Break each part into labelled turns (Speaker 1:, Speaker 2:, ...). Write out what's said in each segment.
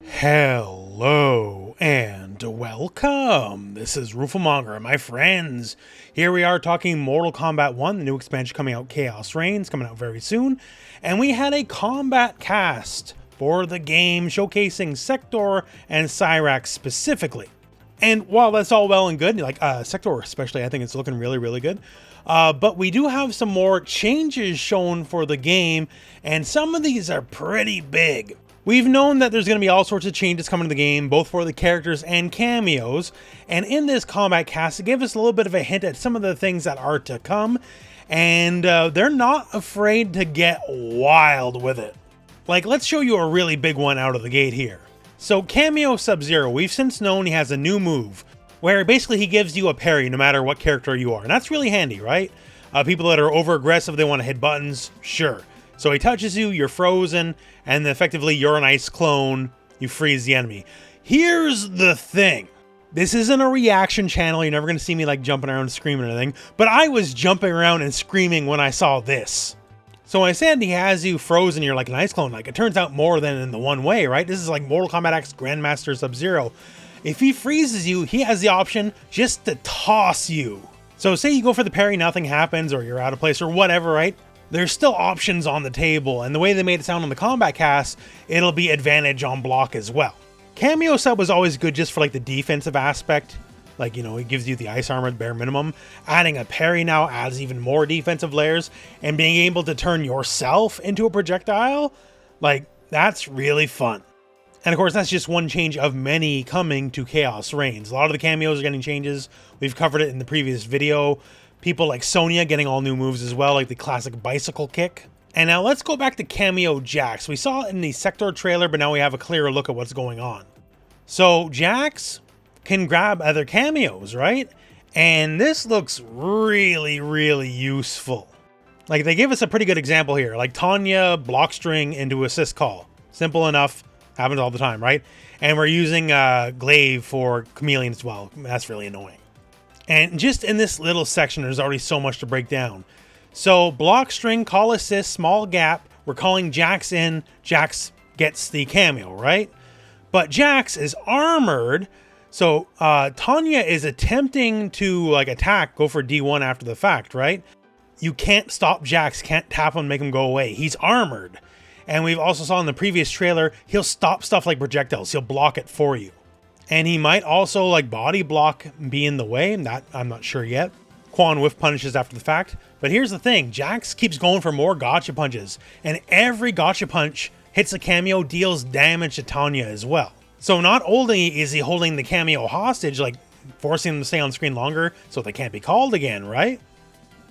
Speaker 1: Hello and welcome. This is rooflemonger, my friends. Here we are talking Mortal Kombat 1, the new expansion coming out, Khaos Reigns, coming out very soon. And we had a Kombat Kast for the game showcasing Sektor and Cyrax specifically. And while that's all well and good, like Sektor especially, I think it's looking really good. But we do have some more changes shown for the game, and some of these are pretty big. We've known that there's going to be all sorts of changes coming to the game, both for the characters and cameos, and in this Kombat Kast, it gave us a little bit of a hint at some of the things that are to come, and they're not afraid to get wild with it. Like, let's show you a really big one out of the gate here. So, Kameo Sub-Zero, we've since known he has a new move, where basically he gives you a parry no matter what character you are, and that's really handy, right? People that are over-aggressive, they want to hit buttons, sure. So he touches you, you're frozen, and effectively you're an ice clone, you freeze the enemy. Here's the thing. This isn't a reaction channel, you're never going to see me like jumping around and screaming or anything, but I was jumping around and screaming when I saw this. So when I said he has you frozen, you're like an ice clone, like it turns out more than in the one way, right? This is like Mortal Kombat X Grandmaster Sub-Zero. If he freezes you, he has the option just to toss you. So say you go for the parry, nothing happens, or you're out of place or whatever, right? There's still options on the table, and the way they made it sound on the Kombat Kast, it'll be advantage on block as well. Kameo Sub was always good just for like the defensive aspect. Like, you know, it gives you the ice armor at bare minimum. Adding a parry now adds even more defensive layers, and being able to turn yourself into a projectile, like, that's really fun. And of course, that's just one change of many coming to Khaos Reigns. A lot of the cameos are getting changes. We've covered it in the previous video. People like Sonya getting all new moves as well, like the classic bicycle kick. And now let's go back to Kameo Jax. We saw it in the Sektor trailer, but now we have a clearer look at what's going on. So Jax can grab other cameos, right? And this looks really useful. Like, they give us a pretty good example here, like Tanya block string into assist call. Simple enough, happens all the time, right? And we're using Glaive for Chameleon as well. That's really annoying. And just in this little section, there's already so much to break down. So block string, call assist, small gap. We're calling Jax in. Jax gets the cameo, right? But Jax is armored. So Tanya is attempting to like attack, go for D1 after the fact, right? You can't stop Jax, can't tap him, make him go away. He's armored. And we've also saw in the previous trailer, he'll stop stuff like projectiles. He'll block it for you. And he might also like body block, be in the way. That I'm not sure yet. Quan whiff punishes after the fact. But here's the thing. Jax keeps going for more gotcha punches. And every gotcha punch hits a cameo, deals damage to Tanya as well. So not only is he holding the cameo hostage, like forcing them to stay on screen longer so they can't be called again, right?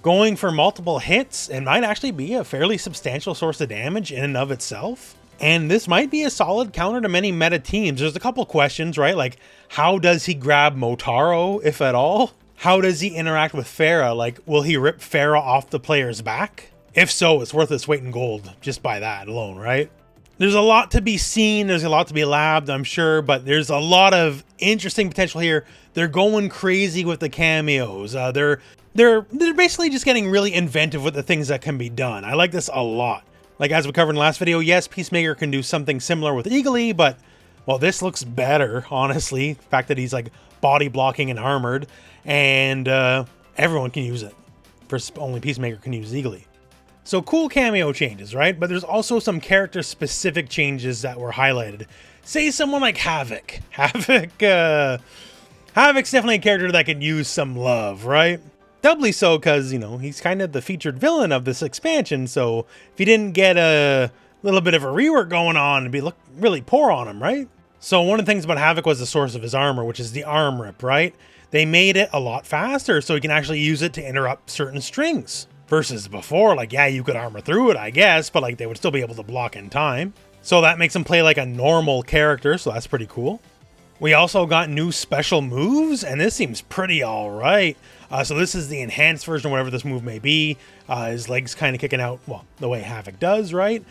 Speaker 1: Going for multiple hits, it might actually be a fairly substantial source of damage in and of itself. And this might be a solid counter to many meta teams. There's a couple questions, right? Like, how does he grab Motaro, if at all? How does he interact with Farah? Like, will he rip Farah off the player's back? If so, it's worth its weight in gold just by that alone, right? There's a lot to be seen. There's a lot to be labbed, I'm sure, but there's a lot of interesting potential here. They're going crazy with the cameos. They're basically just getting really inventive with the things that can be done. I like this a lot. Like, as we covered in the last video, yes, Peacemaker can do something similar with Eagly, but, well, this looks better, honestly. The fact that he's, like, body blocking and armored, and everyone can use it. Only Peacemaker can use Eagly. So, cool cameo changes, right? But there's also some character-specific changes that were highlighted. Say someone like Havik. Havik's definitely a character that could use some love, right? Doubly so because, you know, he's kind of the featured villain of this expansion, so if he didn't get a little bit of a rework going on, it'd be look really poor on him, right? So one of the things about Havik was the source of his armor, which is the arm rip, right? They made it a lot faster, so he can actually use it to interrupt certain strings. Versus before, like, yeah, you could armor through it, I guess, but like they would still be able to block in time. So that makes him play like a normal character, so that's pretty cool. We also got new special moves, and this seems pretty alright. So this is the enhanced version, whatever this move may be. His legs kind of kicking out, well, the way Havik does, right?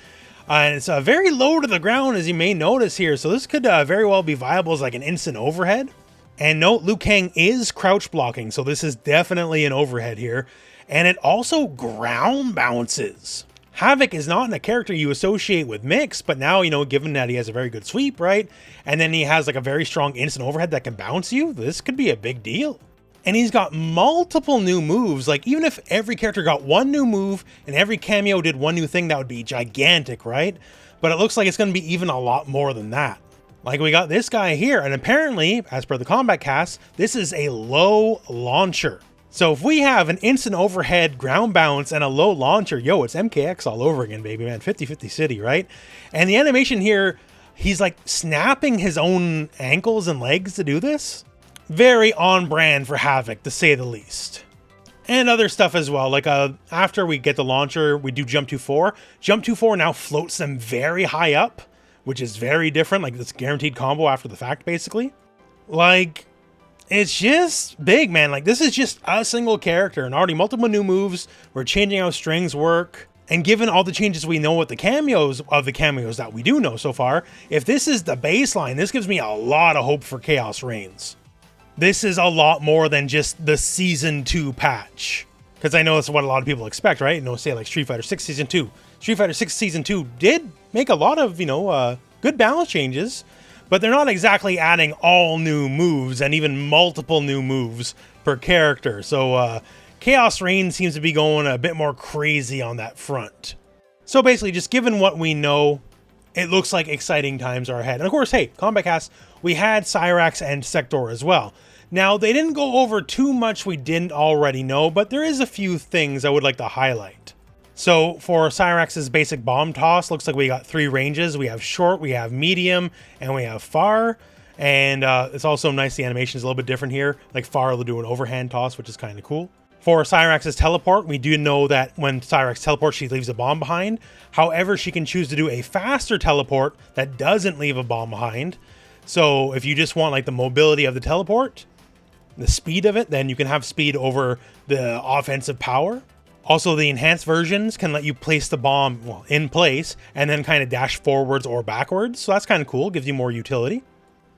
Speaker 1: And it's very low to the ground, as you may notice here. So this could very well be viable as like an instant overhead. And note, Liu Kang is crouch blocking, so this is definitely an overhead here. And it also ground bounces. Havik is not a character you associate with mix, but now, you know, given that he has a very good sweep, right? And then he has like a very strong instant overhead that can bounce you, this could be a big deal. And he's got multiple new moves. Like, even if every character got one new move and every cameo did one new thing, that would be gigantic, right? But it looks like it's going to be even a lot more than that. Like, we got this guy here, and apparently, as per the Kombat Kast, this is a low launcher. So if we have an instant overhead ground bounce and a low launcher, yo, it's MKX all over again, baby, man. 50-50 city, right? And the animation here, he's like snapping his own ankles and legs to do this. Very on brand for Havik, to say the least. And other stuff as well, like after we get the launcher, we do jump 2-4. Jump 2-4 now floats them very high up, which is very different. Like, it's guaranteed combo after the fact, basically. Like, it's just big, man. Like, this is just a single character and already multiple new moves. We're changing how strings work. And given all the changes we know with the cameos that we do know so far, if this is the baseline, this gives me a lot of hope for Khaos Reigns. This is a lot more than just the Season 2 patch. Because I know that's what a lot of people expect, right? You know, say like Street Fighter 6 Season 2. Street Fighter 6 Season 2 did make a lot of, you know, good balance changes. But they're not exactly adding all new moves and even multiple new moves per character. So Khaos Reigns seems to be going a bit more crazy on that front. So basically, just given what we know, it looks like exciting times are ahead. And of course, hey, Kombat Kast, we had Cyrax and Sektor as well. Now, they didn't go over too much we didn't already know, but there is a few things I would like to highlight. So for Cyrax's basic bomb toss, looks like we got 3 ranges. We have short, we have medium, and we have far. And it's also nice, the animation is a little bit different here. Like far, they'll do an overhand toss, which is kind of cool. For Cyrax's teleport, we do know that when Cyrax teleports, she leaves a bomb behind. However, she can choose to do a faster teleport that doesn't leave a bomb behind. So if you just want like the mobility of the teleport, the speed of it, then you can have speed over the offensive power. Also, the enhanced versions can let you place the bomb in place and then kind of dash forwards or backwards. So that's kind of cool, gives you more utility.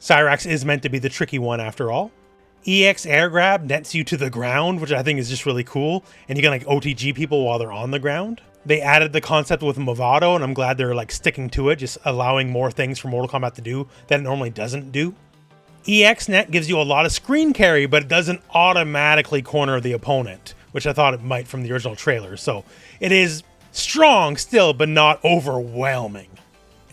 Speaker 1: Cyrax is meant to be the tricky one after all. EX air grab nets you to the ground, which I think is just really cool. And you can like OTG people while they're on the ground. They added the concept with Movado, and I'm glad they're like sticking to it, just allowing more things for Mortal Kombat to do that it normally doesn't do. EX net gives you a lot of screen carry, but it doesn't automatically corner the opponent, which I thought it might from the original trailer. So it is strong still, but not overwhelming.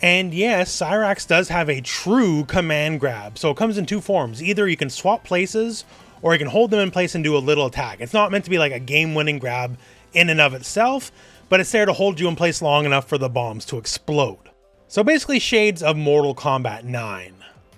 Speaker 1: And yes, Cyrax does have a true command grab. So it comes in 2 forms. Either you can swap places, or you can hold them in place and do a little attack. It's not meant to be like a game-winning grab in and of itself, but it's there to hold you in place long enough for the bombs to explode. So basically shades of Mortal Kombat 9.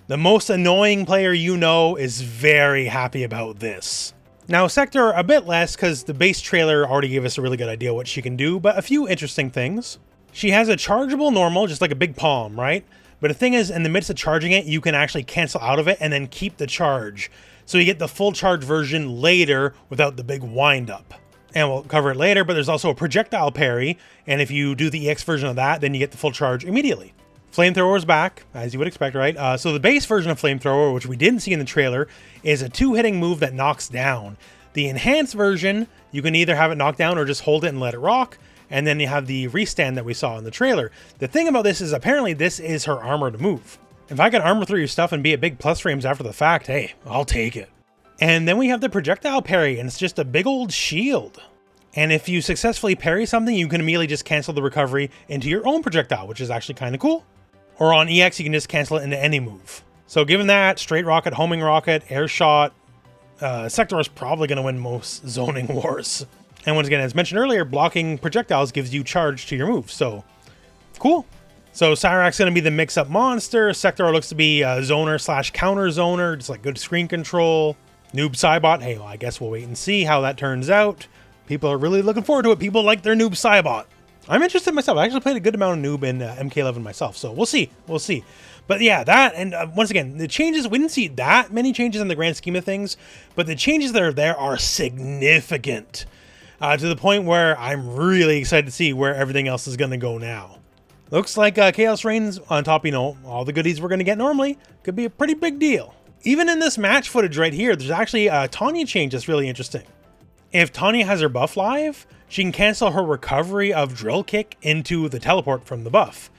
Speaker 1: The most annoying player you know is very happy about this. Now, Sektor a bit less because the base trailer already gave us a really good idea what she can do, but a few interesting things. She has a chargeable normal, just like a big palm, right? But the thing is, in the midst of charging it, you can actually cancel out of it and then keep the charge. So you get the full charge version later without the big wind up. And we'll cover it later, but there's also a projectile parry, and if you do the EX version of that, then you get the full charge immediately. Flamethrower is back, as you would expect, right? So the base version of Flamethrower, which we didn't see in the trailer, is a 2-hitting move that knocks down. The enhanced version, you can either have it knock down or just hold it and let it rock, and then you have the restand that we saw in the trailer. The thing about this is apparently this is her armored move. If I can armor through your stuff and be at big plus frames after the fact, hey, I'll take it. And then we have the projectile parry, and it's just a big old shield. And if you successfully parry something, you can immediately just cancel the recovery into your own projectile, which is actually kind of cool. Or on EX, you can just cancel it into any move. So given that, straight rocket, homing rocket, air shot, Sektor is probably going to win most zoning wars. And once again, as mentioned earlier, blocking projectiles gives you charge to your move. So, cool. So Cyrax is going to be the mix-up monster. Sektor looks to be a zoner slash counter zoner, just like good screen control. Noob Cybot, hey, well, I guess we'll wait and see how that turns out. People are really looking forward to it. People like their Noob Cybot. I'm interested myself. I actually played a good amount of Noob in MK11 myself, so we'll see. We'll see. But yeah, that, and once again, the changes, we didn't see that many changes in the grand scheme of things, but the changes that are there are significant to the point where I'm really excited to see where everything else is going to go now. Looks like Khaos Reigns on top, you know, all the goodies we're going to get normally, could be a pretty big deal. Even in this match footage right here, there's actually a Tanya change that's really interesting. If Tanya has her buff live, she can cancel her recovery of drill kick into the teleport from the buff.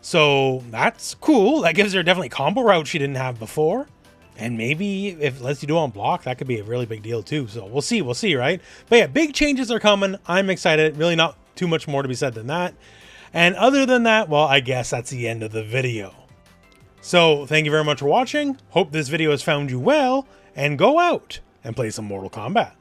Speaker 1: So that's cool. That gives her definitely combo route she didn't have before. And maybe if it lets you do it on block, that could be a really big deal too. So we'll see, right? But yeah, big changes are coming. I'm excited. Really not too much more to be said than that. And other than that, well, I guess that's the end of the video. So thank you very much for watching. Hope this video has found you well, and go out and play some Mortal Kombat.